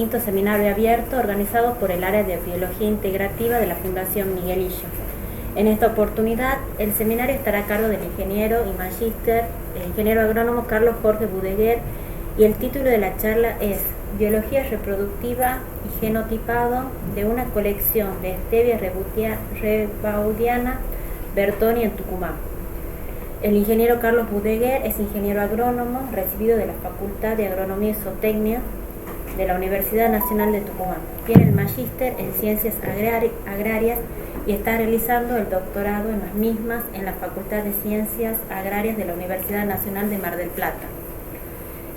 Quinto seminario abierto organizado por el área de Biología Integrativa de la Fundación Miguelillo. En esta oportunidad, el seminario estará a cargo del ingeniero y magíster, el ingeniero agrónomo Carlos Jorge Budeguer, y el título de la charla es Biología reproductiva y genotipado de una colección de stevia rebaudiana Bertoni en Tucumán. El ingeniero Carlos Budeguer es ingeniero agrónomo recibido de la Facultad de Agronomía y Zootecnia de la Universidad Nacional de Tucumán. Tiene el magíster en Ciencias Agrarias y está realizando el doctorado en las mismas en la Facultad de Ciencias Agrarias de la Universidad Nacional de Mar del Plata.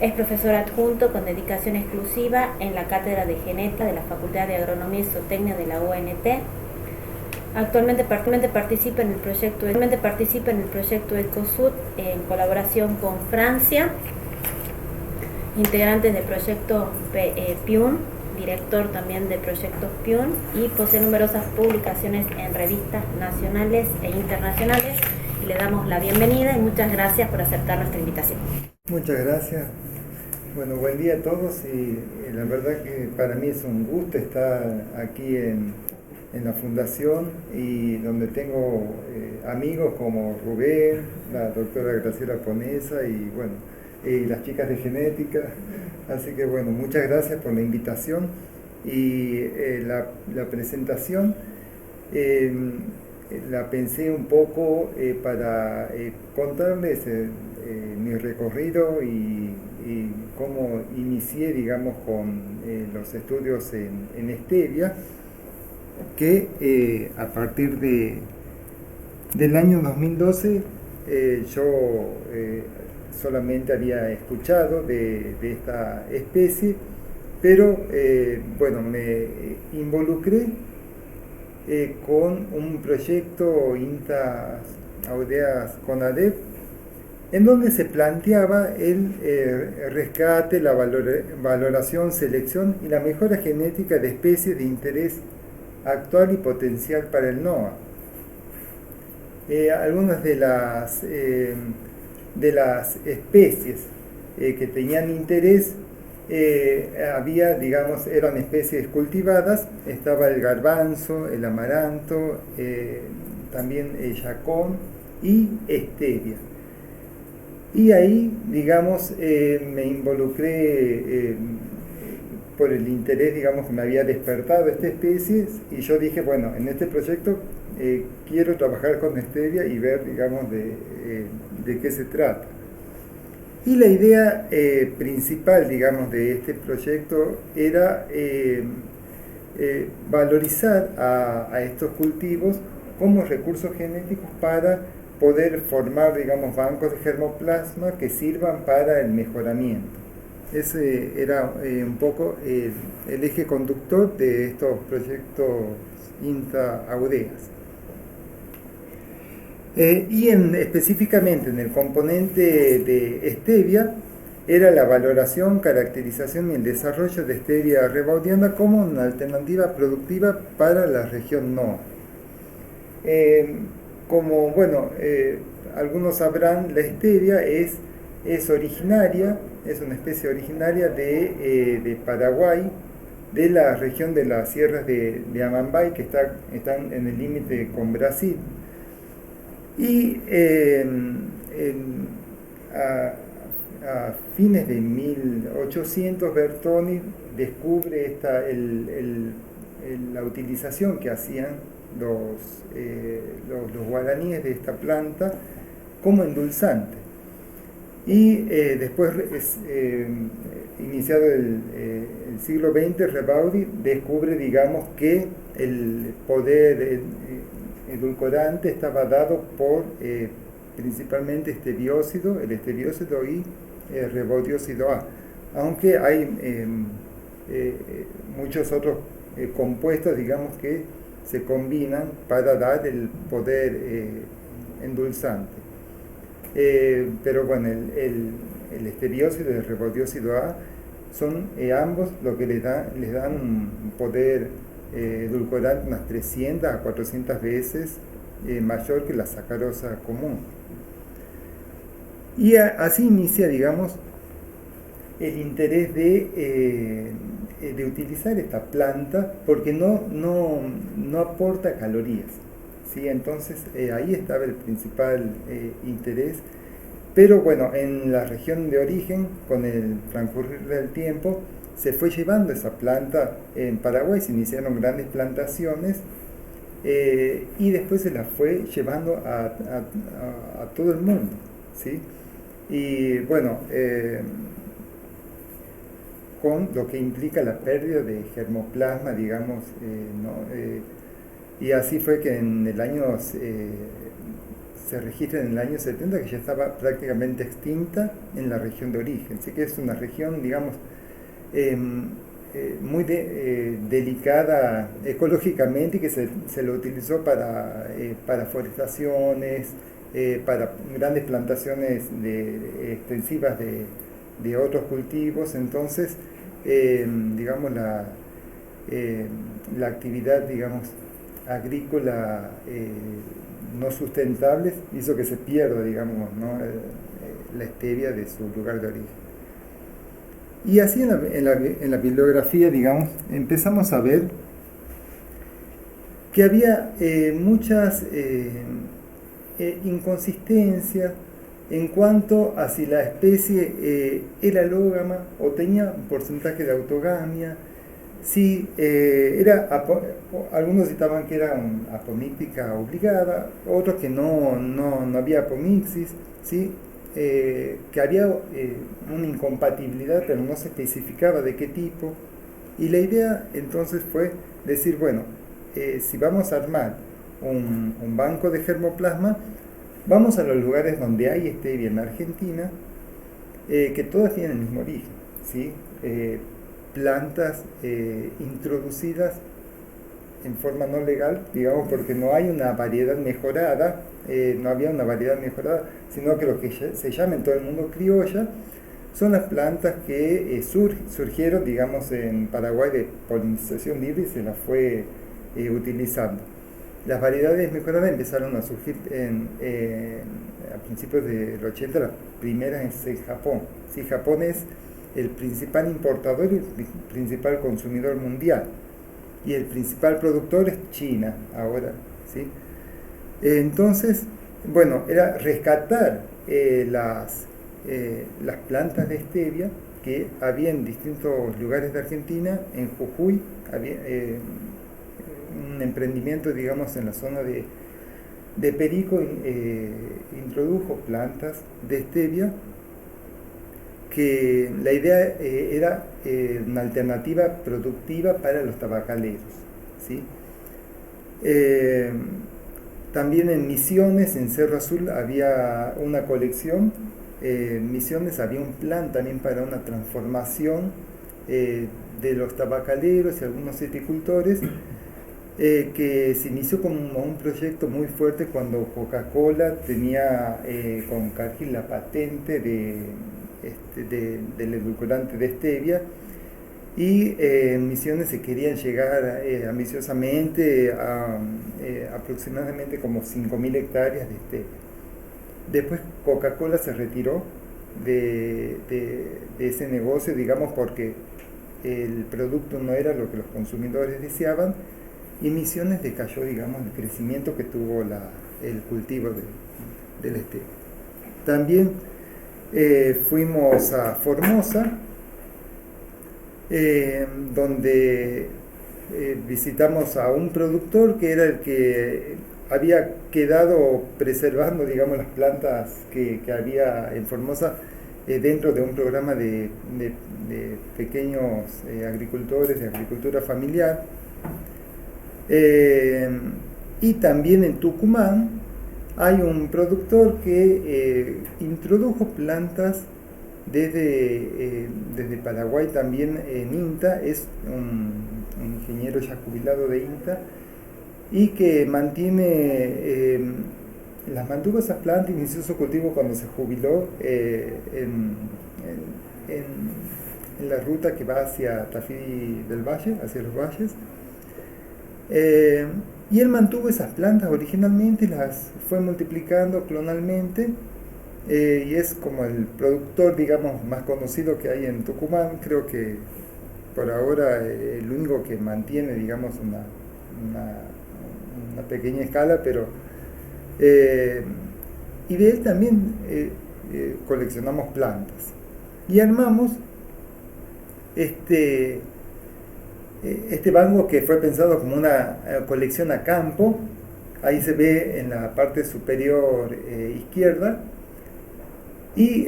Es profesor adjunto con dedicación exclusiva en la Cátedra de Genética de la Facultad de Agronomía y Zootecnia de la UNT. Actualmente participa en el proyecto ECOSUD en colaboración con Francia, integrantes del proyecto PIUN, director también de proyectos PIUN, y posee numerosas publicaciones en revistas nacionales e internacionales. Y le damos la bienvenida y muchas gracias por aceptar nuestra invitación. Muchas gracias. Bueno, buen día a todos y la verdad que para mí es un gusto estar aquí en la fundación y donde tengo amigos como Rubén, la doctora Graciela Conesa y bueno, las chicas de genética. Así que bueno, muchas gracias por la invitación y la presentación la pensé un poco para contarles mi recorrido y cómo inicié, digamos, con los estudios en stevia, que a partir del año 2012 yo solamente había escuchado de esta especie, pero bueno, me involucré con un proyecto INTA Audeas CONADEP, en donde se planteaba el rescate, la valoración, selección y la mejora genética de especies de interés actual y potencial para el NOA. Algunas de las especies que tenían interés había, digamos, eran especies cultivadas. Estaba el garbanzo, el amaranto, también el yacón y stevia. Y ahí, digamos, me involucré por el interés, digamos, que me había despertado esta especie, y yo dije, bueno, en este proyecto quiero trabajar con stevia y ver, digamos, de qué se trata. Y la idea principal, digamos, de este proyecto era valorizar a estos cultivos como recursos genéticos para poder formar, digamos, bancos de germoplasma que sirvan para el mejoramiento. Ese era un poco el eje conductor de estos proyectos INTA Audeas. Y específicamente en el componente de stevia era la valoración, caracterización y el desarrollo de stevia rebaudiana como una alternativa productiva para la región NOA. Como bueno, algunos sabrán, la stevia es originaria, es una especie originaria de Paraguay, de la región de las sierras de Amambay, que están en el límite con Brasil. Y a fines de 1800 Bertoni descubre la utilización que hacían los guaraníes de esta planta como endulzante. Y después, iniciado el siglo XX, Rebaudi descubre, digamos, que el poder edulcorante estaba dado por principalmente el estebiócido y rebaudiócido A, aunque hay muchos otros compuestos, digamos, que se combinan para dar el poder endulzante. Pero bueno, el estebiócido y el rebaudiócido A son ambos lo que les dan un poder edulcorante unas 300 a 400 veces mayor que la sacarosa común. Y así inicia, digamos, el interés de utilizar esta planta porque no aporta calorías, ¿sí? Entonces ahí estaba el principal interés. Pero bueno, en la región de origen, con el transcurrir del tiempo, se fue llevando esa planta. En Paraguay se iniciaron grandes plantaciones y después se la fue llevando a todo el mundo, ¿sí? Y bueno, con lo que implica la pérdida de germoplasma, digamos, y así fue que en el año, se registra en el año 70 que ya estaba prácticamente extinta en la región de origen, así que es una región, digamos, muy delicada ecológicamente y que se lo utilizó para forestaciones, para grandes plantaciones extensivas de otros cultivos. Entonces, digamos, la actividad, digamos, agrícola no sustentable hizo que se pierda, digamos, ¿no? La stevia de su lugar de origen. Y así en la bibliografía, digamos, empezamos a ver que había muchas inconsistencias en cuanto a si la especie era alógama o tenía un porcentaje de autogamia, si algunos citaban que era una apomíctica obligada, otros que no había apomixis, ¿sí? Que había una incompatibilidad, pero no se especificaba de qué tipo. Y la idea entonces fue decir, bueno, si vamos a armar un banco de germoplasma, vamos a los lugares donde hay stevia en Argentina, que todas tienen el mismo origen, ¿sí? Plantas introducidas en forma no legal, digamos, porque no hay una variedad mejorada, no había una variedad mejorada, sino que lo que se llama en todo el mundo criolla son las plantas que surgieron, digamos, en Paraguay de polinización libre y se las fue utilizando. Las variedades mejoradas empezaron a surgir a principios del 80, las primeras en Japón. Sí, Japón es el principal importador y el principal consumidor mundial. Y el principal productor es China ahora, ¿sí? Entonces, bueno, era rescatar las plantas de stevia que había en distintos lugares de Argentina. En Jujuy había un emprendimiento, digamos, en la zona de Perico, introdujo plantas de stevia que la idea era una alternativa productiva para los tabacaleros, ¿sí? También en Misiones, en Cerro Azul, había una colección. Misiones había un plan también para una transformación de los tabacaleros y algunos viticultores, que se inició como un proyecto muy fuerte cuando Coca-Cola tenía con Cargill la patente del edulcorante de stevia, y en Misiones se querían llegar ambiciosamente a aproximadamente como 5.000 hectáreas de stevia. Después Coca-Cola se retiró de ese negocio, digamos, porque el producto no era lo que los consumidores deseaban, y Misiones decayó, digamos, el crecimiento que tuvo el cultivo del stevia. También fuimos a Formosa, donde visitamos a un productor que era el que había quedado preservando, digamos, las plantas que había en Formosa dentro de un programa de pequeños agricultores, de agricultura familiar. Y también en Tucumán hay un productor que introdujo plantas desde Paraguay, también en INTA, es un ingeniero ya jubilado de INTA, y que las mantuvo esas plantas, inició su cultivo cuando se jubiló en la ruta que va hacia Tafí del Valle, hacia los valles. Y él mantuvo esas plantas originalmente, las fue multiplicando clonalmente, y es como el productor, digamos, más conocido que hay en Tucumán. Creo que por ahora el único que mantiene, digamos, una pequeña escala, pero y de él también coleccionamos plantas y armamos este banco que fue pensado como una colección a campo. Ahí se ve en la parte superior izquierda, y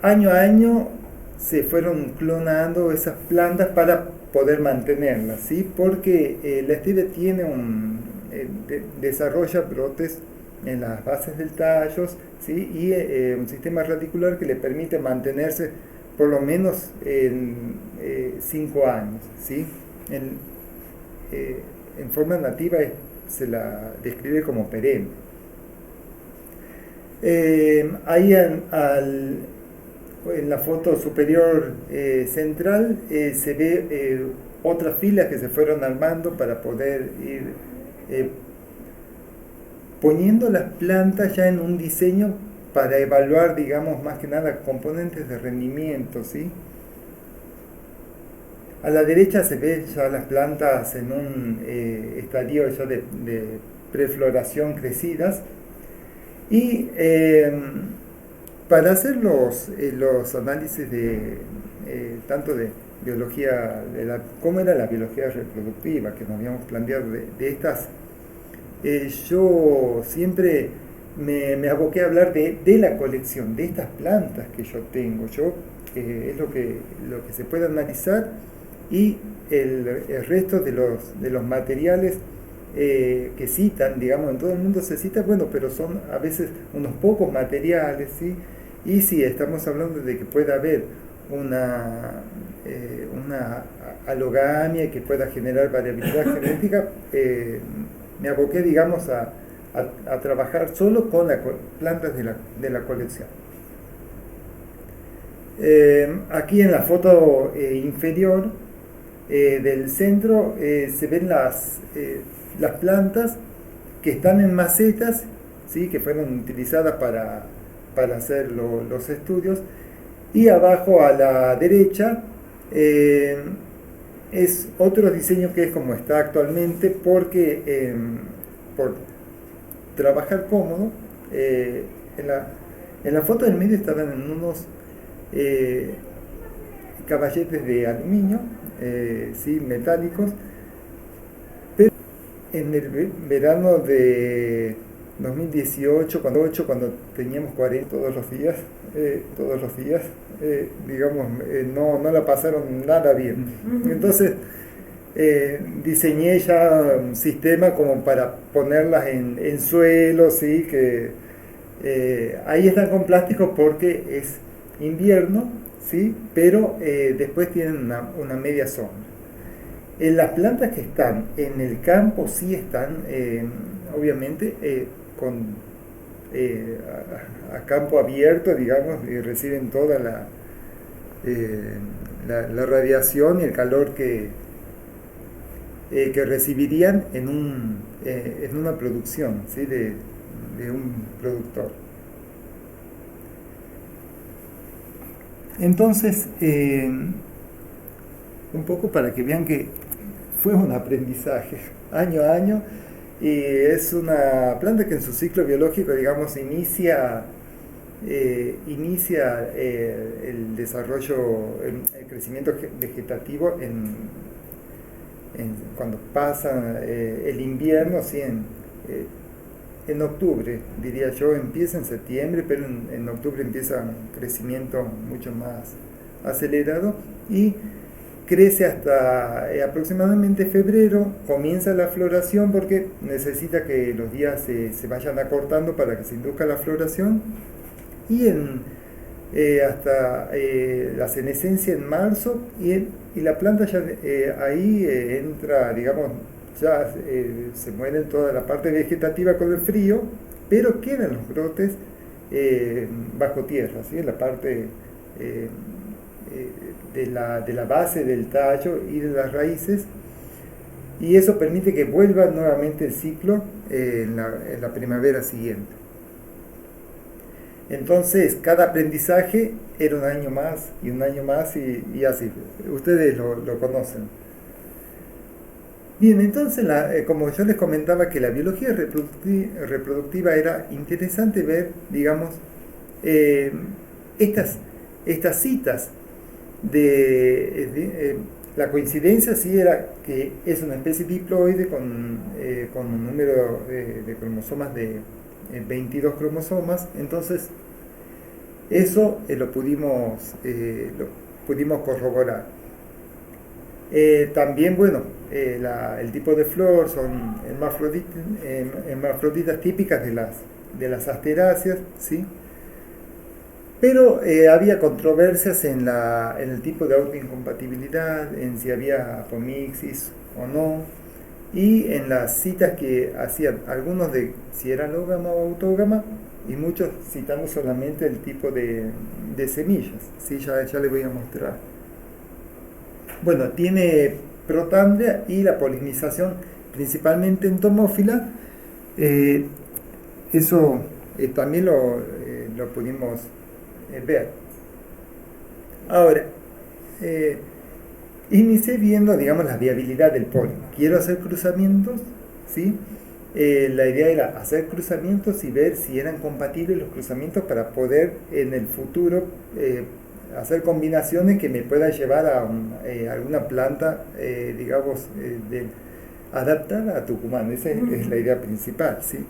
año a año se fueron clonando esas plantas para poder mantenerlas, ¿sí? Porque la stevia tiene desarrolla brotes en las bases del tallo, ¿sí? Y un sistema radicular que le permite mantenerse por lo menos en 5 años, ¿sí? En forma nativa se la describe como perenne. Ahí en la foto superior central se ve otras filas que se fueron armando para poder ir poniendo las plantas ya en un diseño para evaluar, digamos, más que nada componentes de rendimiento, ¿sí? A la derecha se ve ya las plantas en un estadio ya de prefloración crecidas, y para hacer los análisis de tanto de biología, cómo era la biología reproductiva que nos habíamos planteado de estas, yo siempre me aboqué a hablar de la colección, de estas plantas que yo tengo. Es lo que se puede analizar, y el resto de los materiales que citan, digamos, en todo el mundo se cita, bueno, pero son a veces unos pocos materiales, ¿sí? Y si estamos hablando de que pueda haber una alogamia que pueda generar variabilidad genética, me aboqué, digamos, a trabajar solo con las plantas de la colección. Aquí en la foto inferior del centro se ven las plantas que están en macetas, ¿sí? Que fueron utilizadas para hacer los estudios, y abajo a la derecha es otro diseño que es como está actualmente, porque por trabajar cómodo, en la foto del medio estaban en unos caballetes de aluminio, sí, metálicos, pero en el verano de 2018, cuando teníamos 40 todos los días, digamos, no la pasaron nada bien. Entonces diseñé ya un sistema como para ponerlas en suelo, ¿sí? Que ahí están con plástico porque es invierno, ¿sí? Pero después tienen una media sombra. Las plantas que están en el campo sí están, obviamente, a campo abierto, digamos, y reciben toda la radiación y el calor que recibirían en una producción, ¿sí? de un productor. Entonces, un poco para que vean que fue un aprendizaje año a año, y es una planta que en su ciclo biológico, digamos, inicia el desarrollo, el crecimiento vegetativo cuando pasa el invierno, ¿sí? En octubre, diría yo, empieza en septiembre, pero en octubre empieza un crecimiento mucho más acelerado, y crece hasta aproximadamente febrero. Comienza la floración porque necesita que los días se vayan acortando para que se induzca la floración, y hasta la senescencia en marzo, y la planta ya ahí entra, digamos, ya se muere toda la parte vegetativa con el frío, pero quedan los brotes bajo tierra, ¿sí? En la parte de la base del tallo y de las raíces, y eso permite que vuelva nuevamente el ciclo en la primavera siguiente. Entonces, cada aprendizaje era un año más y un año más y así. Ustedes lo conocen. Bien, entonces, como yo les comentaba que la biología reproductiva era interesante ver, digamos, eh, estas citas la coincidencia sí era que es una especie diploide con un número de cromosomas de 22 cromosomas. Entonces eso lo pudimos corroborar. También, bueno, el tipo de flor son hermafroditas típicas de las asteráceas, ¿sí? Pero había controversias en el tipo de autoincompatibilidad, en si había apomixis o no, y en las citas que hacían algunos de si era alógama o autógama, y muchos citando solamente el tipo de semillas. ¿Sí? Ya les voy a mostrar. Bueno, tiene protandria y la polinización principalmente entomófila. Eso también lo pudimos ver. Ahora, inicié viendo, digamos, la viabilidad del polen. Quiero hacer cruzamientos, ¿sí? La idea era hacer cruzamientos y ver si eran compatibles los cruzamientos para poder en el futuro hacer combinaciones que me puedan llevar a alguna planta, digamos, adaptada a Tucumán. Esa es la idea principal, ¿sí?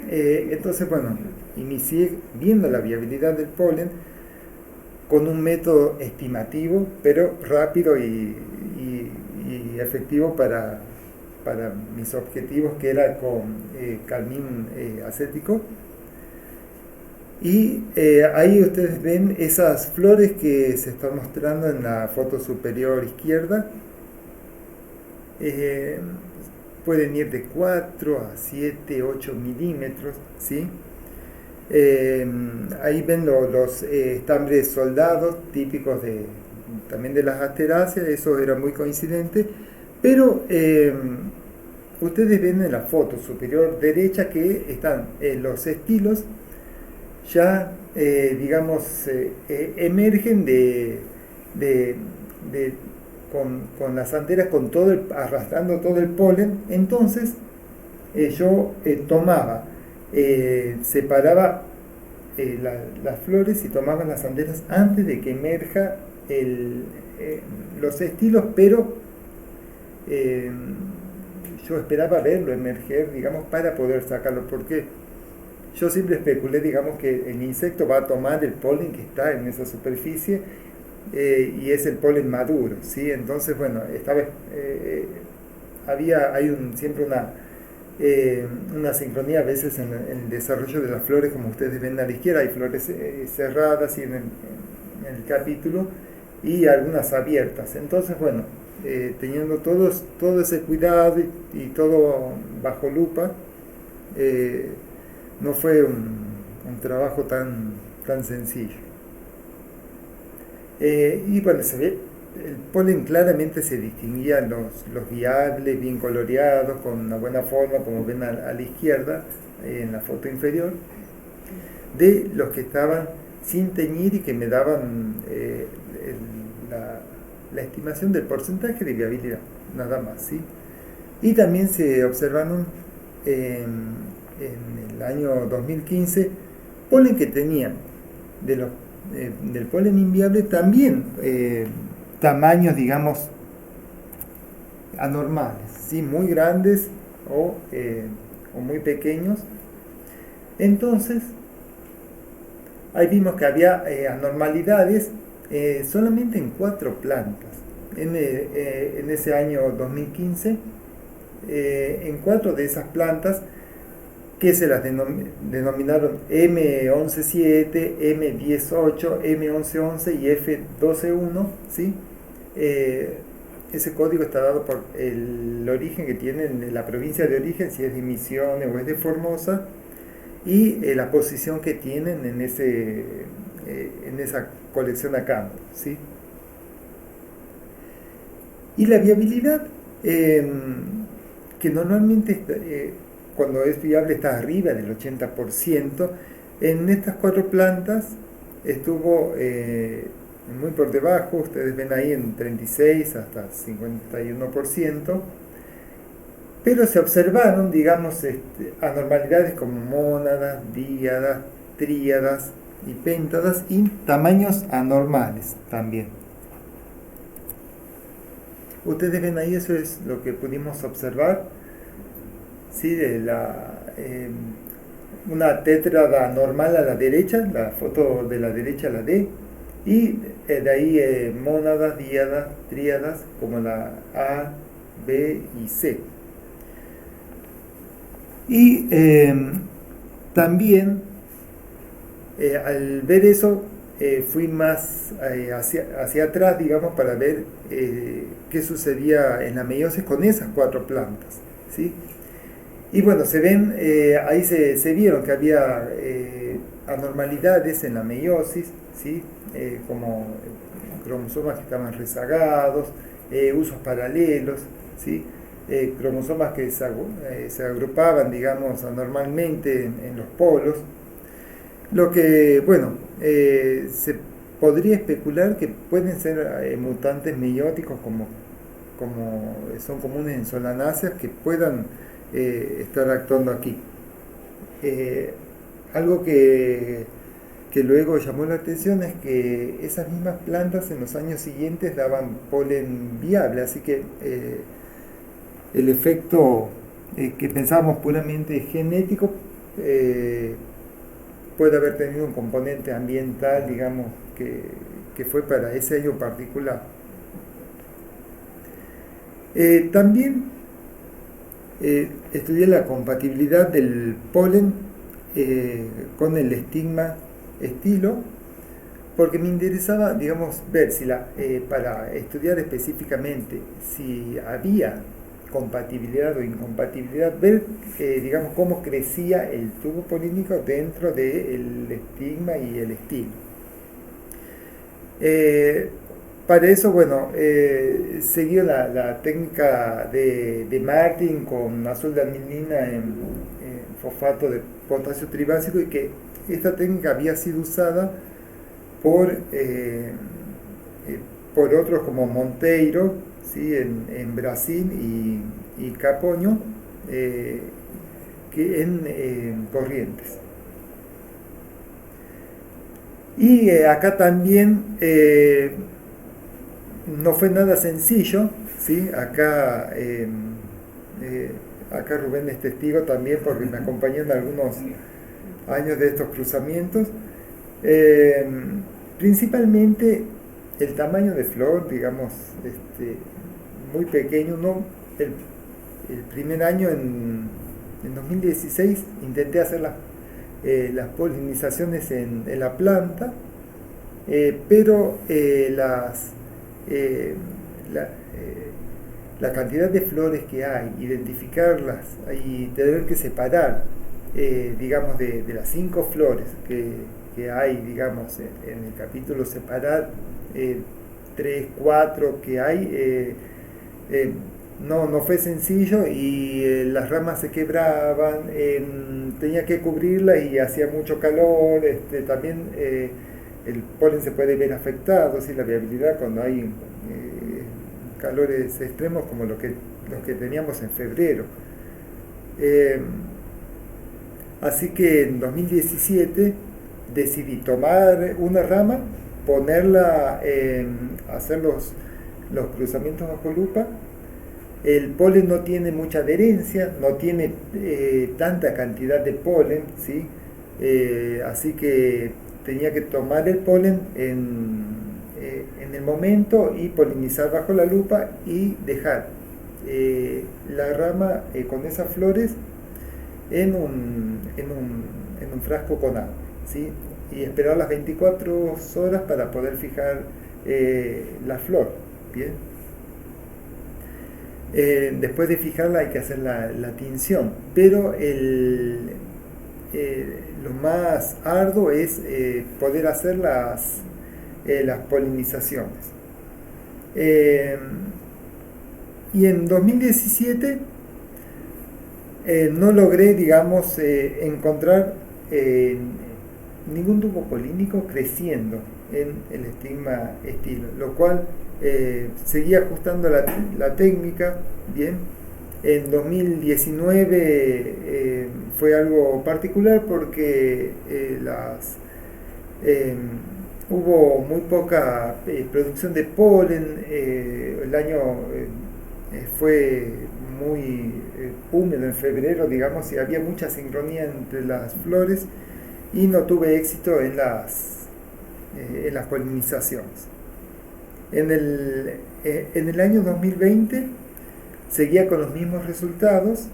Entonces, bueno, inicié viendo la viabilidad del polen con un método estimativo, pero rápido y efectivo para mis objetivos, que era con carmín acético. Y ahí ustedes ven esas flores que se están mostrando en la foto superior izquierda. Pueden ir de 4 a 7, 8 milímetros, ¿sí? Ahí ven los estambres soldados típicos también de las asteráceas. Eso era muy coincidente, pero ustedes ven en la foto superior derecha que están los estilos ya, digamos, emergen con las anteras, arrastrando todo el polen. Entonces yo tomaba, separaba las flores y tomaba las anteras antes de que emerja los estilos, pero yo esperaba verlo emerger, digamos, para poder sacarlo, porque yo siempre especulé, digamos, que el insecto va a tomar el polen que está en esa superficie y es el polen maduro, ¿sí? Entonces, bueno, esta vez hay siempre una sincronía a veces en el desarrollo de las flores. Como ustedes ven a la izquierda, hay flores cerradas y en el capítulo, y algunas abiertas. Entonces, bueno, teniendo todo ese cuidado y todo bajo lupa, no fue un trabajo tan sencillo. Y bueno, se ve, el polen claramente se distinguía, los viables bien coloreados, con una buena forma, como ven a la izquierda, en la foto inferior, de los que estaban sin teñir y que me daban la estimación del porcentaje de viabilidad, nada más, ¿sí? Y también se observaron en el año 2015 polen que tenían del polen inviable también tamaños, digamos, anormales, ¿sí? Muy grandes o muy pequeños. Entonces ahí vimos que había anormalidades solamente en 4 plantas en ese año 2015, en 4 de esas plantas, que se las denominaron M117, M108, M1111 y F121, ¿sí? Ese código está dado por el origen que tienen, la provincia de origen, si es de Misiones o es de Formosa, y la posición que tienen en esa colección a campo, ¿sí? Y la viabilidad, que normalmente cuando es viable está arriba del 80%, En estas 4 plantas estuvo muy por debajo, ustedes ven ahí en 36 hasta 51%, pero se observaron, digamos, anormalidades como mónadas, díadas, tríadas y péntadas y tamaños anormales también. Ustedes ven ahí, eso es lo que pudimos observar, ¿sí? Una tétrada normal a la derecha, la foto de la derecha, la D, y de ahí mónadas, díadas, tríadas como la A, B y C. Y también al ver eso fui más hacia atrás, digamos, para ver qué sucedía en la meiosis con esas 4 plantas, ¿sí? Y bueno, se ven, ahí se vieron que había anormalidades en la meiosis, ¿sí? Como cromosomas que estaban rezagados, usos paralelos, ¿sí? Cromosomas que se agrupaban, digamos, anormalmente en los polos. Lo que, bueno, se podría especular que pueden ser mutantes meióticos como son comunes en solanáceas que puedan estar actuando aquí. Algo que luego llamó la atención es que esas mismas plantas en los años siguientes daban polen viable, así que el efecto que pensábamos puramente genético puede haber tenido un componente ambiental, digamos, que fue para ese año particular. También estudié la compatibilidad del polen con el estigma estilo, porque me interesaba, digamos, ver si para estudiar específicamente si había compatibilidad o incompatibilidad, ver, digamos, cómo crecía el tubo polínico dentro del estigma y el estilo. Para eso, bueno, seguí la técnica de Martin con azul de anilina en fosfato de potasio tribásico, y que esta técnica había sido usada por otros como Monteiro, ¿sí? en Brasil y Capoño, que en Corrientes. Y acá también no fue nada sencillo, ¿sí? Acá Rubén es testigo también porque me acompañó en algunos años de estos cruzamientos. Principalmente el tamaño de flor, digamos, muy pequeño. ¿No? El primer año, en 2016, intenté hacer las polinizaciones en la planta, pero la cantidad de flores que hay, identificarlas y tener que separar, digamos, de las 5 flores que hay, digamos, en el capítulo, separar 3, 4 que hay, no fue sencillo, y las ramas se quebraban, tenía que cubrirlas y hacía mucho calor, también el polen se puede ver afectado, ¿sí? La viabilidad cuando hay calores extremos como los que teníamos en febrero. Así que en 2017 decidí tomar una rama, ponerla, hacer los cruzamientos bajo lupa. El polen no tiene mucha adherencia, no tiene tanta cantidad de polen, ¿sí? Así que tenía que tomar el polen en el momento y polinizar bajo la lupa y dejar la rama con esas flores en un frasco con agua, ¿sí? Y esperar las 24 horas para poder fijar la flor. Bien. Después de fijarla hay que hacer la tinción, pero lo más arduo es poder hacer las polinizaciones. Y en 2017 no logré, digamos, encontrar ningún tubo polínico creciendo en el estigma estilo, lo cual seguía ajustando la técnica, bien. En 2019 fue algo particular porque hubo muy poca producción de polen, el año fue muy húmedo en febrero, digamos, y había mucha sincronía entre las flores y no tuve éxito en las polinizaciones. En el año 2020 seguía con los mismos resultados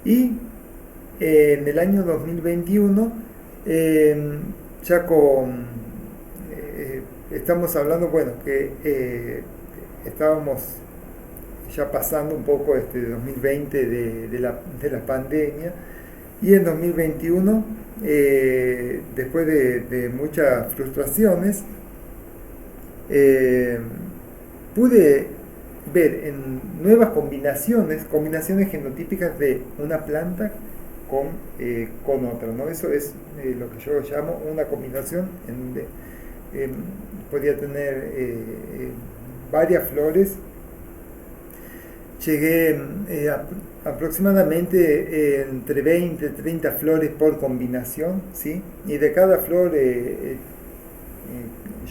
y en el año 2021 ya estamos hablando, bueno, que estábamos ya pasando un poco 2020 de la pandemia, y en 2021 después de muchas frustraciones pude ver en nuevas combinaciones genotípicas de una planta con otra, ¿no? Eso es lo que yo llamo una combinación en donde podía tener varias flores. Llegué aproximadamente entre 20 y 30 flores por combinación, ¿sí? Y de cada flor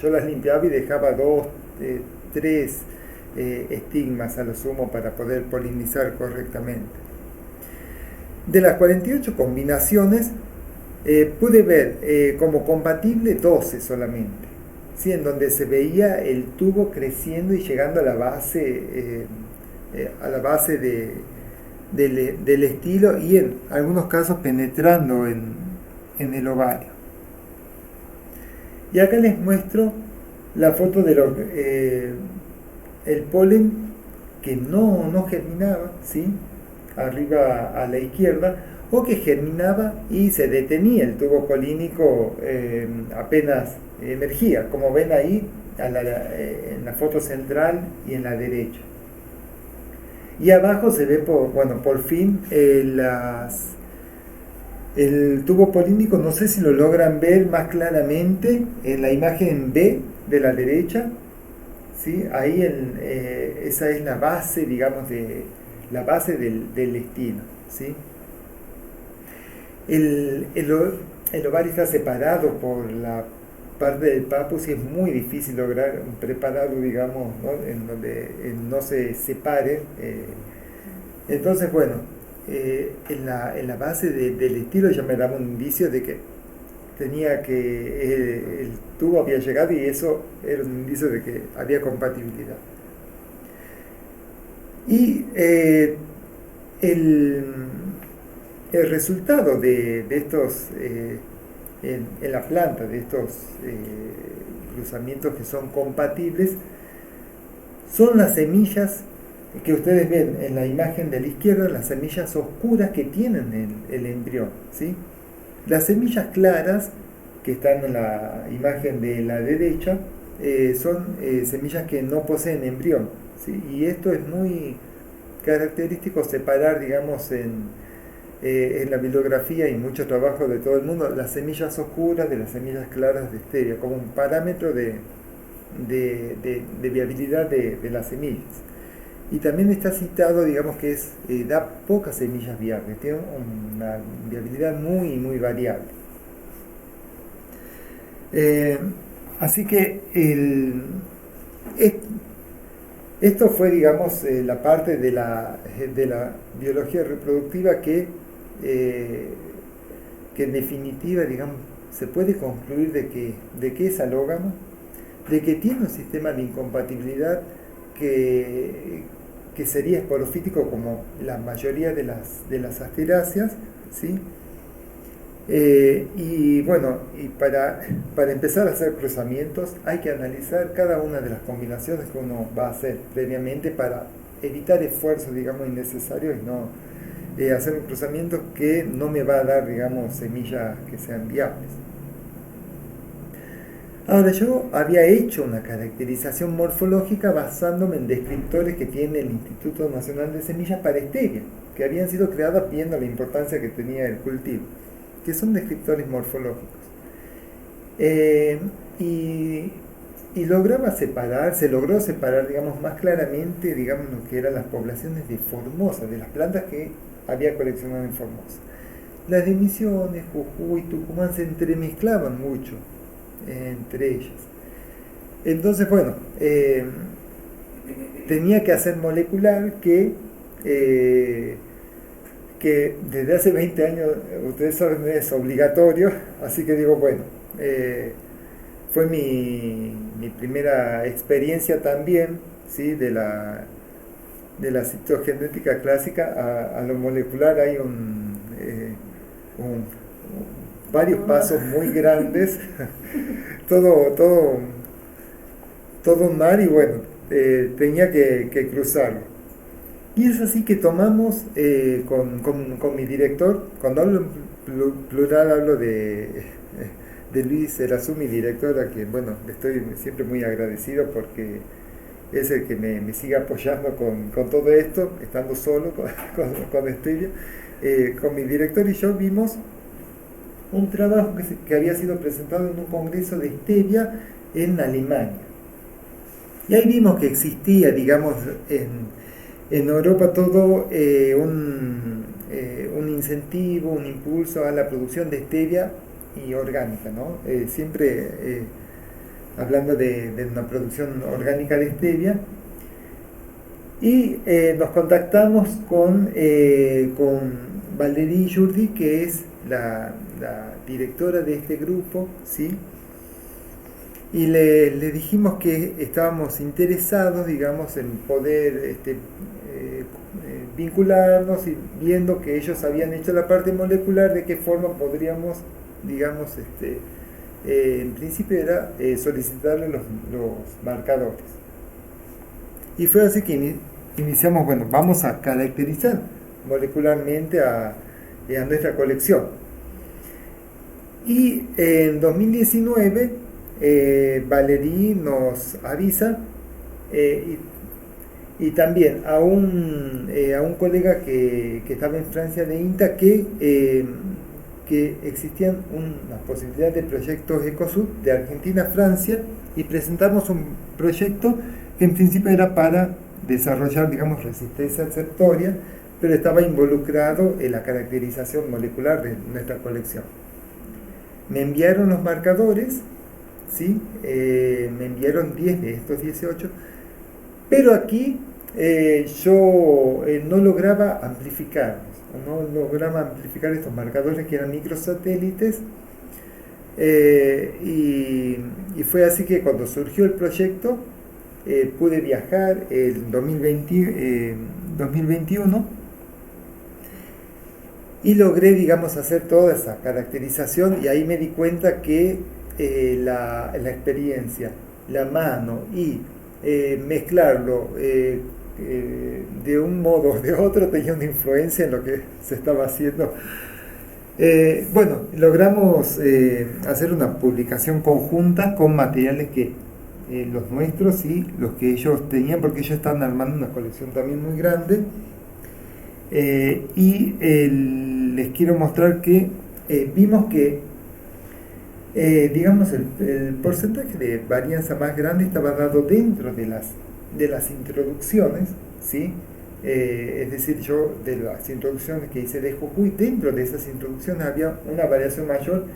yo las limpiaba y dejaba 2, 3 estigmas a lo sumo para poder polinizar correctamente. De las 48 combinaciones pude ver como compatible 12 solamente, ¿sí? En donde se veía el tubo creciendo y llegando a la base del estilo, y en algunos casos penetrando en el ovario. Y acá les muestro la foto de el polen que no germinaba, ¿sí? Arriba a la izquierda, o que germinaba y se detenía el tubo polínico apenas emergía, como ven ahí en la foto central y en la derecha. Y abajo se ve por fin el tubo polínico. No sé si lo logran ver más claramente en la imagen B de la derecha, ¿sí? Ahí esa es la base, digamos, la base del estilo, ¿sí? El ovario está separado por la parte del papus y es muy difícil lograr un preparado, digamos, ¿no? En donde no se separe. Entonces, bueno, en la base del estilo ya me daba un indicio de que el tubo había llegado, y eso era un indicio de que había compatibilidad. Y el resultado de estos en la planta, de estos cruzamientos que son compatibles, son las semillas que ustedes ven en la imagen de la izquierda, las semillas oscuras que tienen el embrión, ¿sí? Las semillas claras que están en la imagen de la derecha son semillas que no poseen embrión, ¿sí? Y esto es muy característico separar, digamos, en la bibliografía y mucho trabajo de todo el mundo, las semillas oscuras de las semillas claras de stevia, como un parámetro de viabilidad de las semillas. Y también está citado, digamos, que da pocas semillas viables, tiene una viabilidad muy, muy variable. Así que esto fue, digamos, la parte de la biología reproductiva que en definitiva, digamos, se puede concluir de que es alógamo, de que tiene un sistema de incompatibilidad que sería esporofítico como la mayoría de las asteráceas, ¿sí? Y bueno, y para empezar a hacer cruzamientos hay que analizar cada una de las combinaciones que uno va a hacer previamente para evitar esfuerzos, digamos, innecesarios, y no hacer un cruzamiento que no me va a dar, digamos, semillas que sean viables. Ahora, yo había hecho una caracterización morfológica basándome en descriptores que tiene el Instituto Nacional de Semillas para stevia, que habían sido creados viendo la importancia que tenía el cultivo, que son descriptores morfológicos. Eh, y, y se logró separar, digamos, más claramente, digamos, lo que eran las poblaciones de Formosa, de las plantas que había coleccionado en Formosa. Las de Misiones, Jujuy, Tucumán se entremezclaban mucho entre ellas. Entonces, bueno, tenía que hacer molecular eh, que desde hace 20 años, ustedes saben, es obligatorio, así que digo, bueno, fue mi primera experiencia también, ¿sí? De la citogenética clásica a lo molecular hay varios pasos muy grandes, todo, todo, todo un mar y bueno, tenía que cruzarlo. Y es así que tomamos con mi director, cuando hablo en plural hablo de Luis Erazú, mi director, a quien bueno, estoy siempre muy agradecido porque es el que me sigue apoyando con todo esto, estando solo con Stevia. Con mi director y yo vimos un trabajo que había sido presentado en un congreso de Stevia en Alemania. Y ahí vimos que existía, digamos, en Europa todo un incentivo, un impulso a la producción de stevia y orgánica, ¿no? Siempre hablando de una producción orgánica de stevia. Y nos contactamos con Valérie Jourdi, que es la directora de este grupo, ¿sí? Y le dijimos que estábamos interesados, digamos, en poder vincularnos y viendo que ellos habían hecho la parte molecular, de qué forma podríamos, digamos, en principio era solicitarle los marcadores. Y fue así que iniciamos, bueno, vamos a caracterizar molecularmente a nuestra colección. Y en 2019 Valérie nos avisa y también a un colega que estaba en Francia de INTA que existían unas posibilidades de proyectos ECOSUD de Argentina a Francia y presentamos un proyecto que en principio era para desarrollar, digamos, resistencia aceptoria, pero estaba involucrado en la caracterización molecular de nuestra colección. Me enviaron los marcadores, ¿sí? Me enviaron 10 de estos 18, pero aquí yo no lograba amplificar estos marcadores que eran microsatélites, y fue así que cuando surgió el proyecto pude viajar en 2021 y logré, digamos, hacer toda esa caracterización, y ahí me di cuenta que la experiencia, la mano y mezclarlo de un modo o de otro tenía una influencia en lo que se estaba haciendo. Bueno, logramos hacer una publicación conjunta con materiales que los nuestros y los que ellos tenían, porque ellos estaban armando una colección también muy grande. Les quiero mostrar que vimos que digamos el porcentaje de varianza más grande estaba dado dentro de las introducciones, ¿sí? Es decir, yo de las introducciones que hice de Jujuy, dentro de esas introducciones había una variación mayor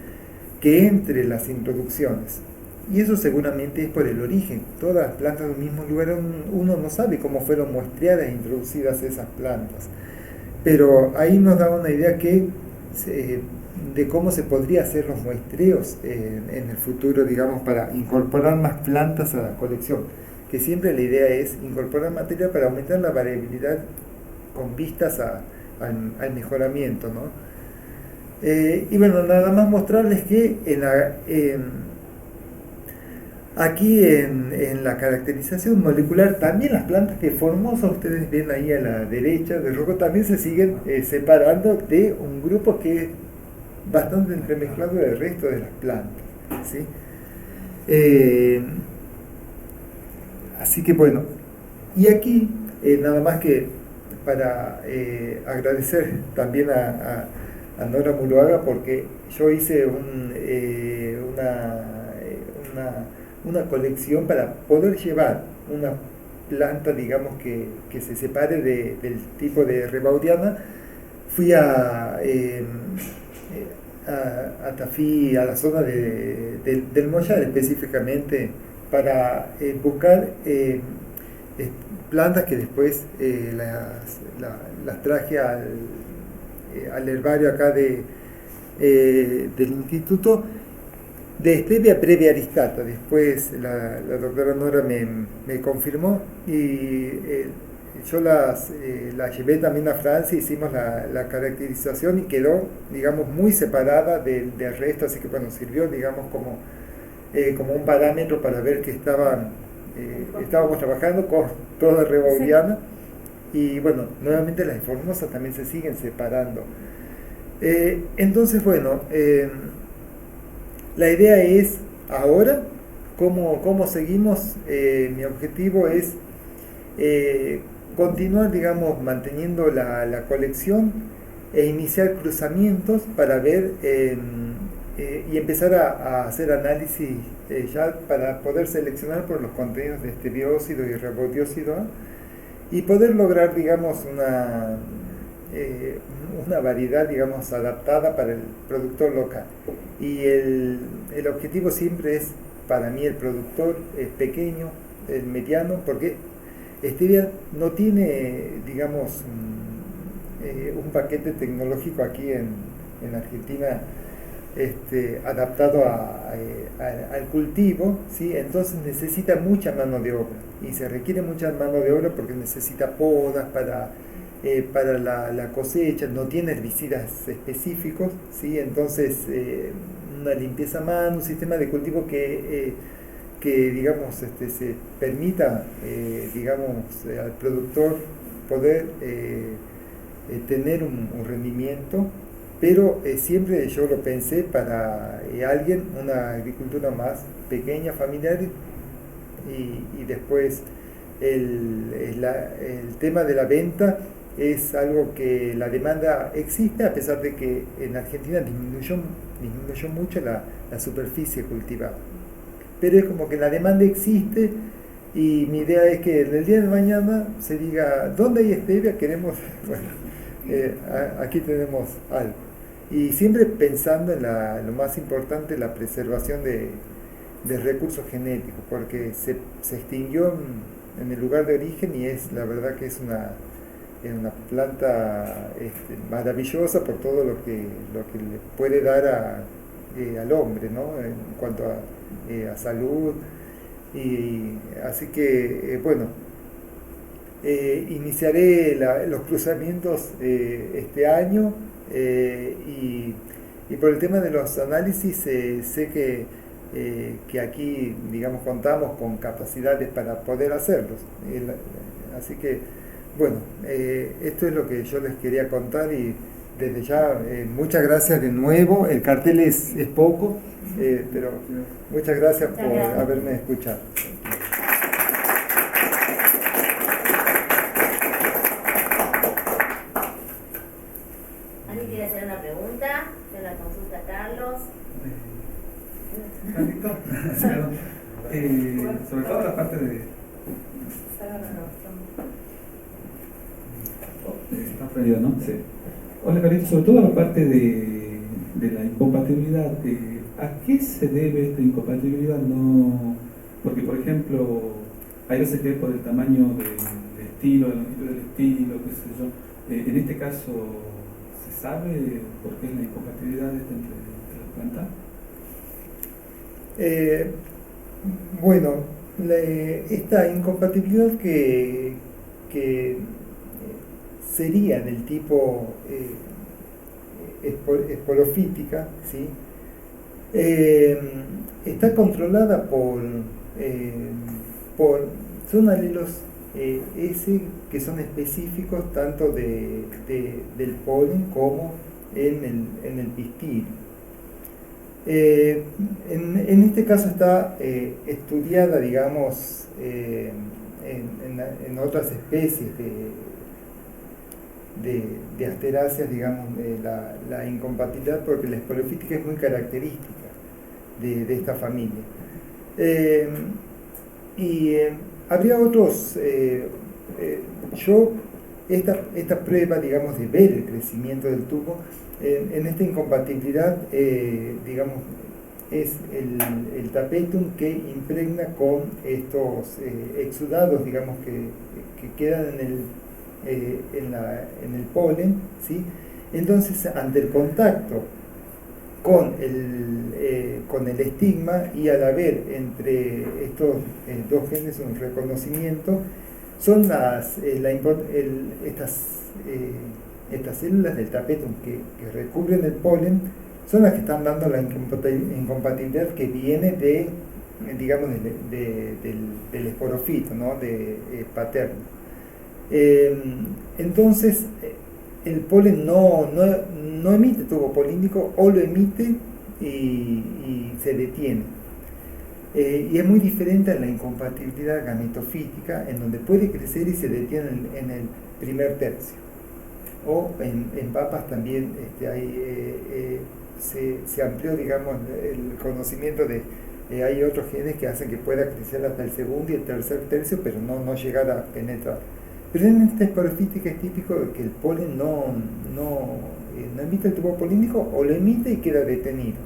que entre las introducciones, y eso seguramente es por el origen. Todas las plantas del mismo lugar, uno no sabe cómo fueron muestreadas e introducidas esas plantas, pero ahí nos da una idea de cómo se podría hacer los muestreos en el futuro, digamos, para incorporar más plantas a la colección, que siempre la idea es incorporar material para aumentar la variabilidad con vistas al mejoramiento, ¿no? Y bueno, nada más mostrarles que aquí en la caracterización molecular, también las plantas de Formosa, ustedes ven ahí a la derecha del rojo, también se siguen separando de un grupo que es bastante entremezclado del resto de las plantas, ¿sí? Así que bueno, y aquí nada más que para agradecer también a Nora Muruaga, porque yo hice una una colección para poder llevar una planta, digamos, que se separe del tipo de rebaudiana. Fui a Tafí, a la zona del Mollar específicamente, para buscar plantas que después las traje al herbario acá del instituto, de stevia previa aristata. Después la doctora Nora me confirmó y yo las llevé también a Francia, hicimos la caracterización y quedó, digamos, muy separada del resto, así que bueno, sirvió, digamos, como un parámetro para ver que estábamos trabajando con toda rebaudiana. Y bueno, nuevamente las formosas también se siguen separando. Entonces, bueno, la idea es ahora, ¿cómo seguimos? Mi objetivo es continuar, digamos, manteniendo la colección e iniciar cruzamientos para ver y empezar a hacer análisis ya para poder seleccionar por los contenidos de estebiócido y rebaudiócido A y poder lograr, digamos, una variedad, digamos, adaptada para el productor local. Y el objetivo siempre es, para mí, el productor pequeño, el mediano, porque stevia no tiene, digamos, un paquete tecnológico aquí en Argentina adaptado al cultivo, ¿sí? Entonces necesita mucha mano de obra y se requiere mucha mano de obra porque necesita podas para la cosecha, no tiene herbicidas específicos, ¿sí? Entonces una limpieza a mano, un sistema de cultivo que digamos se permita digamos al productor poder tener un rendimiento, pero siempre yo lo pensé para alguien, una agricultura más pequeña, familiar, y después el tema de la venta es algo que la demanda existe, a pesar de que en Argentina disminuyó mucho la superficie cultivada. Pero es como que la demanda existe y mi idea es que en el día de mañana se diga, ¿dónde hay stevia? Queremos, bueno, aquí tenemos algo. Y siempre pensando en lo más importante, la preservación de recursos genéticos, porque se extinguió en el lugar de origen y la verdad que es una planta maravillosa por todo lo que le puede dar al hombre, ¿no? En cuanto a salud. Y así que bueno, iniciaré los cruzamientos este año, y por el tema de los análisis sé que aquí, digamos, contamos con capacidades para poder hacerlos. Así que bueno, esto es lo que yo les quería contar y desde ya muchas gracias de nuevo. El cartel es poco, pero muchas gracias por haberme escuchado. ¿Alguien quiere hacer una pregunta? ¿Hacer la consulta a Carlos? Sobre todo la parte de... Está frío, ¿no? Sí. Hola, Carito, sobre todo la parte de la incompatibilidad. ¿A qué se debe esta incompatibilidad? No, porque, por ejemplo, hay veces que es por el tamaño del estilo, la longitud del estilo, qué sé yo. En este caso, ¿se sabe por qué es la incompatibilidad entre las plantas? Bueno, esta incompatibilidad que sería del tipo esporofítica, ¿sí? Está controlada son alelos S que son específicos tanto del polen como en el pistil. En este caso está estudiada, digamos, en otras especies de asteráceas, digamos, la incompatibilidad, porque la esporofítica es muy característica de esta familia. Eh, habría otros, yo, esta prueba, digamos, de ver el crecimiento del tubo, en esta incompatibilidad, digamos, es el tapetum que impregna con estos exudados, digamos, que quedan en el polen, ¿sí? Entonces, ante el contacto con el estigma y al haber entre estos dos genes un reconocimiento, son estas células del tapetum que recubren el polen, son las que están dando la incompatibilidad que viene digamos, del esporofito, ¿no? Paterno. Entonces, el polen no emite tubo polínico, o lo emite y se detiene. Y es muy diferente a la incompatibilidad gametofítica, en donde puede crecer y se detiene en el primer tercio. O en papas también se amplió, digamos, el conocimiento de hay otros genes que hacen que pueda crecer hasta el segundo y el tercer tercio, pero no llegar a penetrar. Pero en esta esporofítica es típico que el polen no emite el tubo polínico, o lo emite y queda detenido.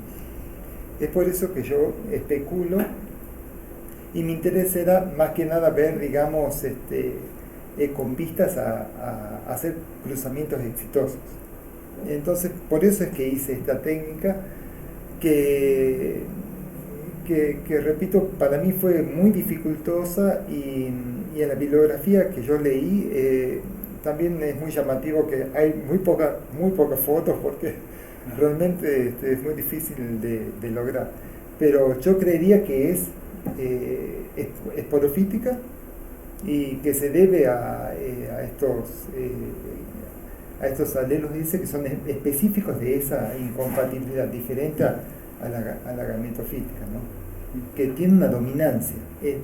Es por eso que yo especulo, y mi interés era más que nada ver, digamos, con vistas a hacer cruzamientos exitosos. Entonces, por eso es que hice esta técnica que repito, para mí fue muy dificultosa, y en la bibliografía que yo leí también es muy llamativo que hay muy pocas fotos, porque realmente es muy difícil de lograr. Pero yo creería que es esporofítica, y que se debe a estos alelos, dice, que son específicos de esa incompatibilidad, diferente a la gametofítica, ¿no? Que tiene una dominancia,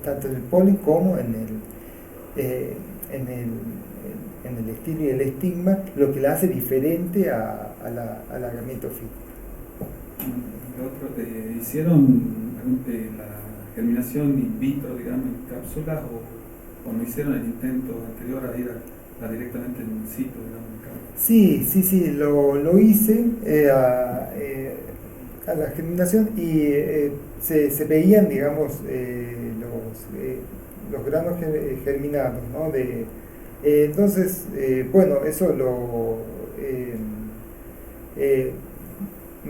tanto en el polen como en el estilo y el estigma, lo que la hace diferente a la gametofítica. ¿Hicieron la germinación in vitro, digamos, en cápsulas, o no hicieron el intento anterior a ir directamente en situ, digamos, en cápsulas? Sí, lo hice a la germinación, y se veían, digamos, los granos germinados, ¿no? Entonces, bueno, eso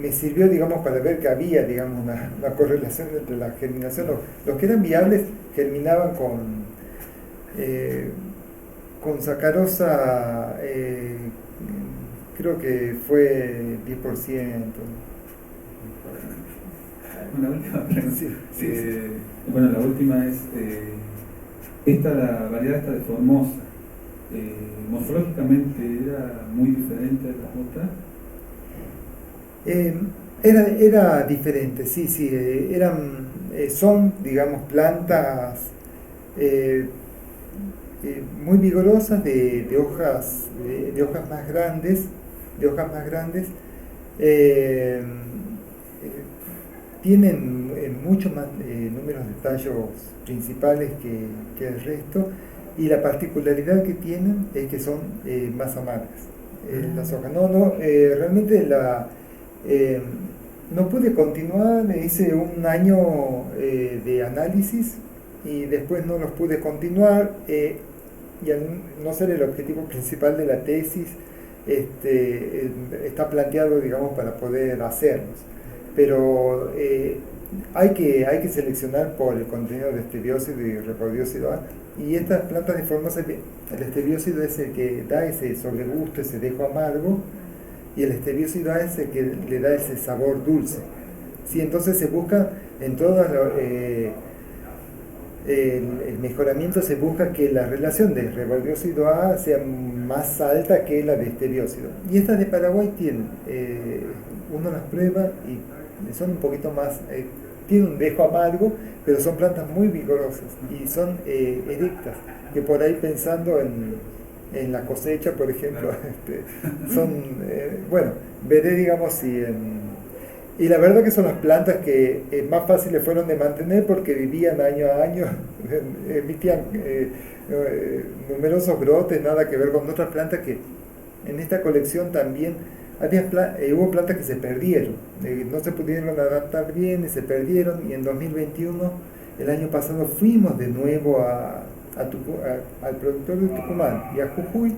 me sirvió, digamos, para ver que había, digamos, una correlación entre la germinación. Los que eran viables germinaban con sacarosa, creo que fue 10%. Una última pregunta. Sí. Bueno, la última es, la variedad esta de Formosa, morfológicamente era muy diferente de las otras. Era diferente, sí, son, digamos, plantas muy vigorosas, de hojas más grandes, tienen mucho más números de tallos principales que el resto, y la particularidad que tienen es que son más amargas las hojas. Realmente no pude continuar, hice un año de análisis y después no los pude continuar, y al no ser el objetivo principal de la tesis, está planteado, digamos, para poder hacerlos. Pero hay que seleccionar por el contenido de estebiócido y reprobiócido A, y estas plantas de Formosa, el estebiócido es el que da ese sobregusto, ese dejo amargo, y el estebiócido A es el que le da ese sabor dulce. ¿Sí? Entonces se busca en todas el mejoramiento, se busca que la relación de reprobiócido A sea más alta que la de estebiócido. Y estas de Paraguay tienen, uno las prueba y son un poquito más, tienen un dejo amargo, pero son plantas muy vigorosas y son erectas, que por ahí, pensando en la cosecha, por ejemplo, son, bueno, veré, digamos, si Y la verdad que son las plantas que más fáciles fueron de mantener porque vivían año a año, emitían numerosos brotes, nada que ver con otras plantas que en esta colección también hubo plantas que se perdieron, no se pudieron adaptar bien y se perdieron, y en 2021, el año pasado, fuimos de nuevo al productor de Tucumán y a Jujuy.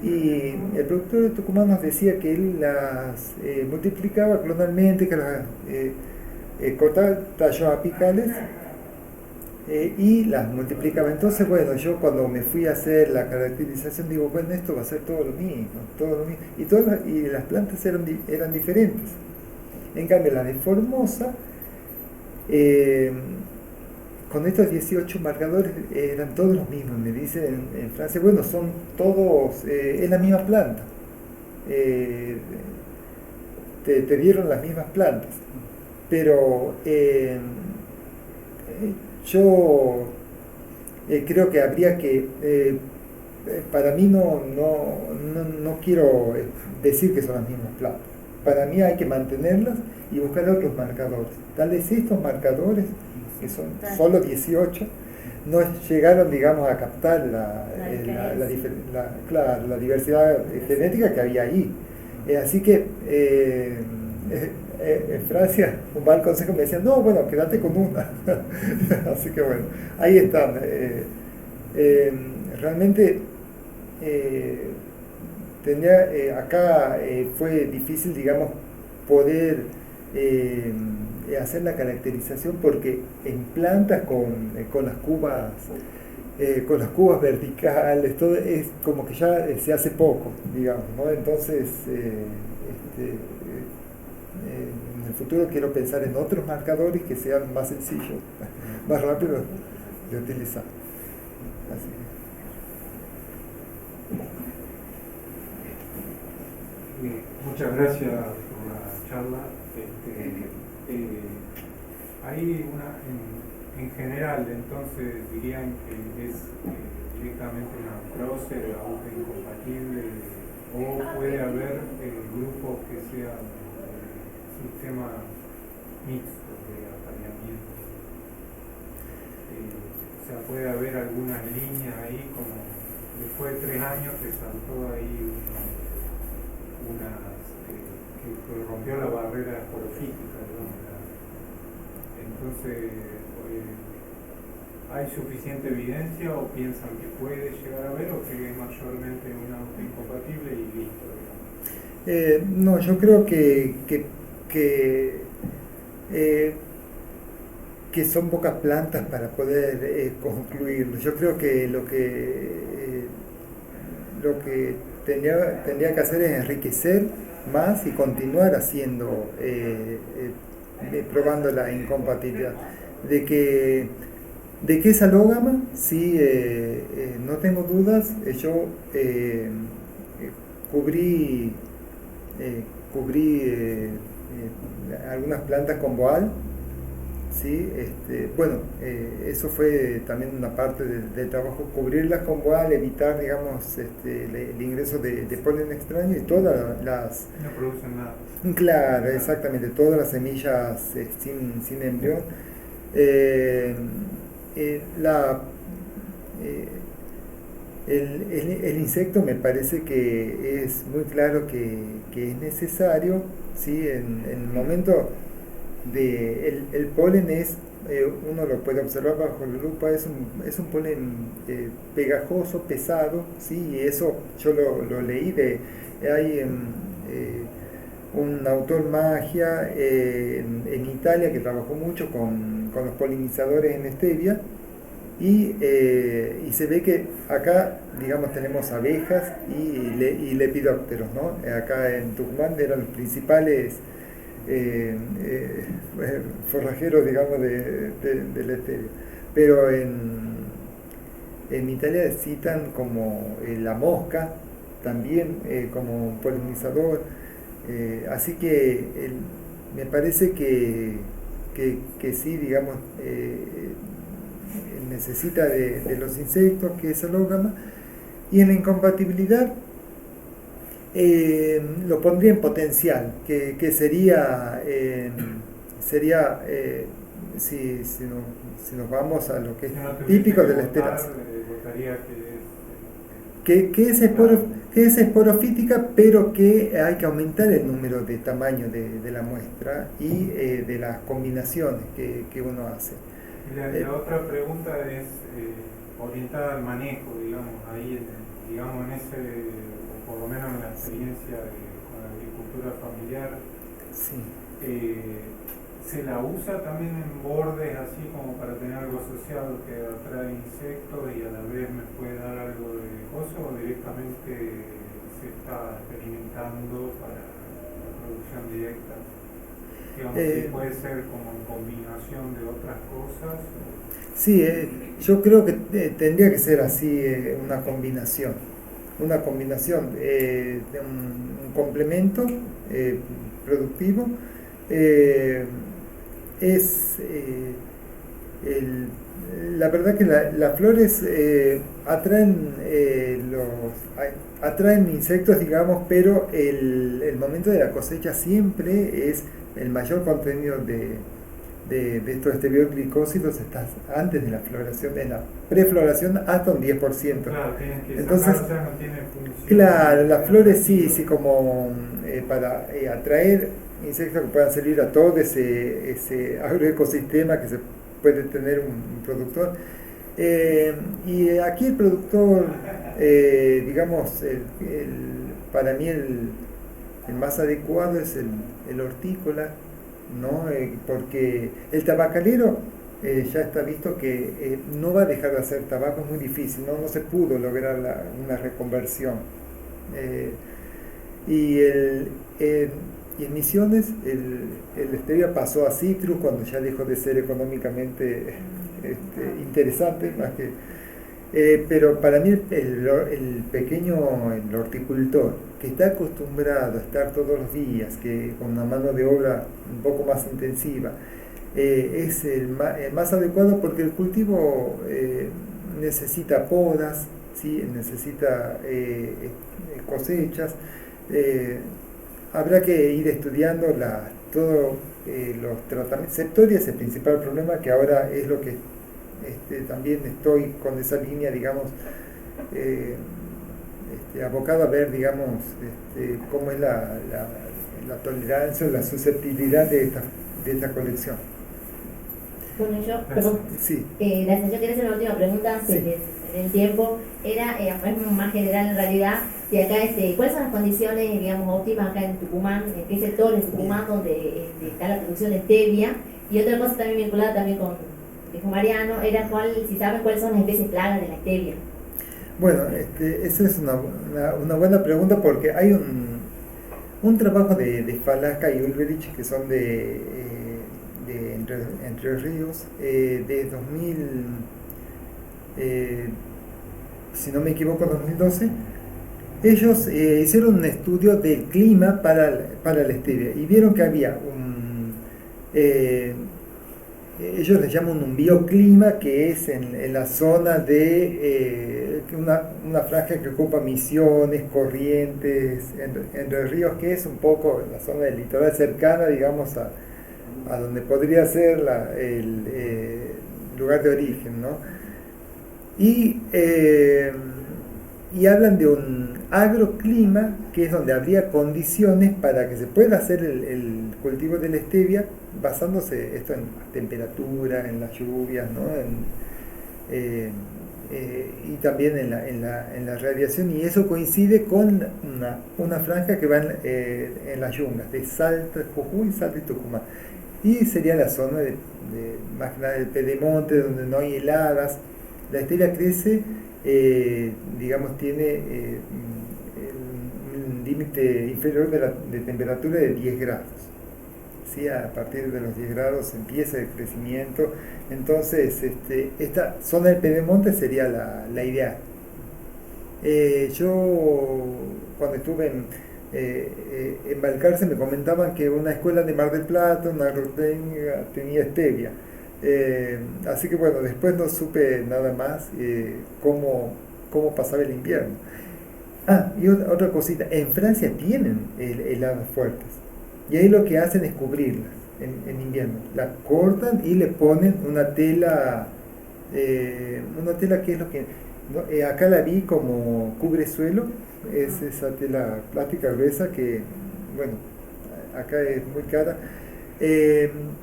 Y el productor de Tucumán nos decía que él las multiplicaba clonalmente, que las cortaba tallos apicales y las multiplicaba. Entonces, bueno, yo cuando me fui a hacer la caracterización digo, bueno, esto va a ser todo lo mismo, todo lo mismo. Y las plantas eran diferentes. En cambio, la de Formosa, con estos 18 marcadores eran todos los mismos. Me dicen en Francia, bueno, son todos, es la misma planta. Te dieron las mismas plantas. Pero yo creo que habría que, para mí no quiero decir que son las mismas plantas. Para mí hay que mantenerlas y buscar otros marcadores. Tal vez estos marcadores, que son solo 18, no llegaron, digamos, a captar la diversidad genética que había ahí. Así que en Francia, un mal consejo me decía, no, bueno, quédate con una. Así que bueno, ahí están. Realmente acá fue difícil, digamos, poder hacer la caracterización, porque en plantas con las cubas verticales, todo es como que ya se hace poco, digamos, ¿no? Entonces en el futuro quiero pensar en otros marcadores que sean más sencillos, más rápidos de utilizar. Así. Muchas gracias por la charla. Hay en general, entonces dirían que es directamente una prócer autoincompatible, o puede haber grupos que sean sistema mixto de apareamiento. O sea, puede haber algunas líneas ahí, como después de 3 años que saltó ahí que rompió la barrera esporofítica, ¿no? Entonces, ¿hay suficiente evidencia o piensan que puede llegar a haber, o que es mayormente una autoincompatible y listo, digamos? No, yo creo que son pocas plantas para poder concluirlo. Yo creo que lo que tendría que hacer es enriquecer más y continuar haciendo, probando la incompatibilidad. De que es alógama, sí, no tengo dudas. Yo cubrí algunas plantas con boal, ¿sí? Bueno, eso fue también una parte del trabajo, cubrirlas con boal, evitar, digamos, el ingreso de polen extraño, y todas las... No producen nada. Claro, exactamente, todas las semillas sin embrión. El insecto me parece que es muy claro que es necesario, ¿sí? En el momento el polen uno lo puede observar bajo la lupa, es un polen pegajoso, pesado, ¿sí? Y eso yo lo leí hay un autor magia en Italia que trabajó mucho con los polinizadores en stevia, y se ve que acá, digamos, tenemos abejas y lepidópteros, ¿no? Acá en Tucumán eran los principales forrajeros, digamos, de la stevia. Pero en Italia citan como la mosca también como un polinizador. Así que me parece que sí, digamos, necesita de los insectos, que es alógama. Y en la incompatibilidad, Lo pondría en potencial, que sería, si nos vamos a lo que es Si no tuviese típico que de la votar, esperanza. votaría Que es esporofítica, pero que hay que aumentar el número de tamaño de la muestra y de las combinaciones que uno hace. La otra pregunta es orientada al manejo, digamos, ahí, digamos, en ese, o por lo menos en la experiencia con la agricultura familiar. Sí. ¿Se la usa también en bordes así como para tener algo asociado que atrae insectos y a la vez me puede dar algo de cosas, o directamente se está experimentando para la producción directa? Digamos, si puede ser como en combinación de otras cosas. Sí, yo creo que tendría que ser así, una combinación de un complemento productivo. La verdad que las flores atraen insectos, digamos, pero el momento de la cosecha siempre es el mayor contenido de estos estereoglicósidos está antes de la floración, en la prefloración hasta un 10%. Claro, tienen que Entonces, sacar, o sea, no tiene función. claro, las flores sí como para atraer insectos que puedan salir a todo ese agroecosistema que se puede tener un productor. Y aquí el productor, digamos, para mí el más adecuado es el hortícola, ¿no? Porque el tabacalero ya está visto que no va a dejar de hacer tabaco, es muy difícil, no se pudo lograr una reconversión. Y en Misiones el stevia pasó a citrus cuando ya dejó de ser económicamente interesante, más que pero para mí el horticultor que está acostumbrado a estar todos los días, que con una mano de obra un poco más intensiva, es el más adecuado, porque el cultivo necesita podas, ¿sí? Necesita cosechas. Habrá que ir estudiando todos los tratamientos. Septoria es el principal problema, que ahora es lo que también estoy con esa línea, digamos, abocado a ver, digamos, cómo es la tolerancia, la susceptibilidad de esta colección. Bueno, perdón, Sí. Gracias. Yo quería hacer una última pregunta antes del tiempo. Era más general en realidad, y acá ¿cuáles son las condiciones, digamos, óptimas acá en Tucumán? ¿En qué sector en Tucumán donde está la producción de stevia? Y otra cosa también vinculada también con dijo Mariano, era si saben cuáles son las especies plagas de la stevia. Bueno, esa es una buena pregunta, porque hay un trabajo de Falasca y Ulberich, que son de Entre Ríos, de 2000, si no me equivoco, 2012. Ellos hicieron un estudio del clima para la stevia y vieron que había ellos le llaman un bioclima, que es en la zona de una franja que ocupa Misiones, Corrientes, Entre Ríos, que es un poco la zona del litoral cercana, digamos, a donde podría ser el lugar de origen, ¿no? Y hablan de un agroclima, que es donde habría condiciones para que se pueda hacer el cultivo de la stevia, basándose esto en temperatura, en las lluvias, ¿no? Y también en la radiación, y eso coincide con una franja que va en las yungas de Salta, Jujuy, Salta y Tucumán, y sería la zona más que nada del pedemonte, donde no hay heladas. La stevia crece, digamos, tiene un límite inferior de temperatura de 10 grados. ¿Sí? A partir de los 10 grados empieza el crecimiento. Entonces, esta zona del pedemonte sería la ideal. Yo, cuando estuve en Balcarce, me comentaban que una escuela de Mar del Plata, una agrotécnica, tenía stevia. Así que bueno, después no supe nada más cómo pasaba el invierno. Y otra cosita, en Francia tienen heladas fuertes y ahí lo que hacen es cubrirlas en invierno. La cortan y le ponen una tela que es lo que... no, acá la vi como cubre suelo, es esa tela plástica gruesa que, bueno, acá es muy cara.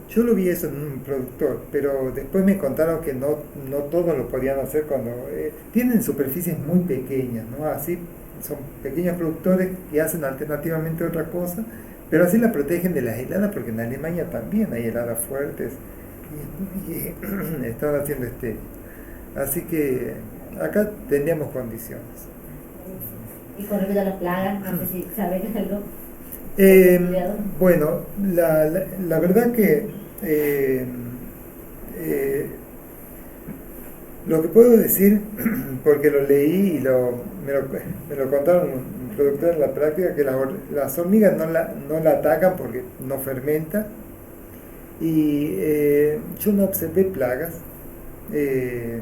Yo lo vi eso en un productor, pero después me contaron que no todos lo podían hacer cuando tienen superficies muy pequeñas, ¿no? Así son pequeños productores que hacen alternativamente otra cosa, pero así la protegen de las heladas, porque en Alemania también hay heladas fuertes y están haciendo así que acá tendríamos condiciones. Y con respecto a las plagas, no sé si sabes algo. Bueno, la verdad que lo que puedo decir, porque lo leí y me lo contaron un productor en la práctica, que las hormigas no la atacan porque no fermenta, y yo no observé plagas en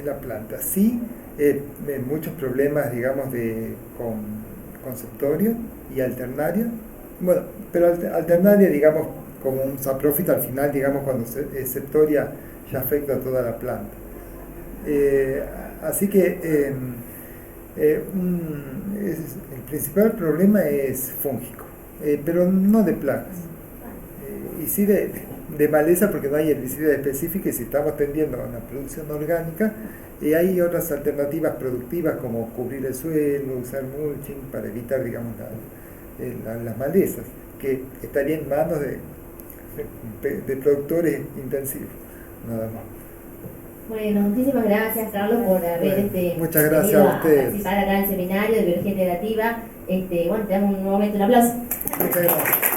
la planta. Sí, muchos problemas, digamos, con conceptorio y alternaria. Bueno, pero alternaria, digamos, como un saprófito al final, digamos, cuando septoria ya afecta a toda la planta. Así que el principal problema es fúngico, pero no de plagas. Y sí de maleza, porque no hay herbicida específica, y si estamos tendiendo a una producción orgánica, hay otras alternativas productivas como cubrir el suelo, usar mulching para evitar, digamos, las malezas, que estarían en manos de productores intensivos, nada más. Bueno, muchísimas gracias, Carlos, por haber muchas gracias a ustedes. Participar acá en el seminario de biología integrativa. Bueno, te damos un momento, un aplauso. Muchas gracias.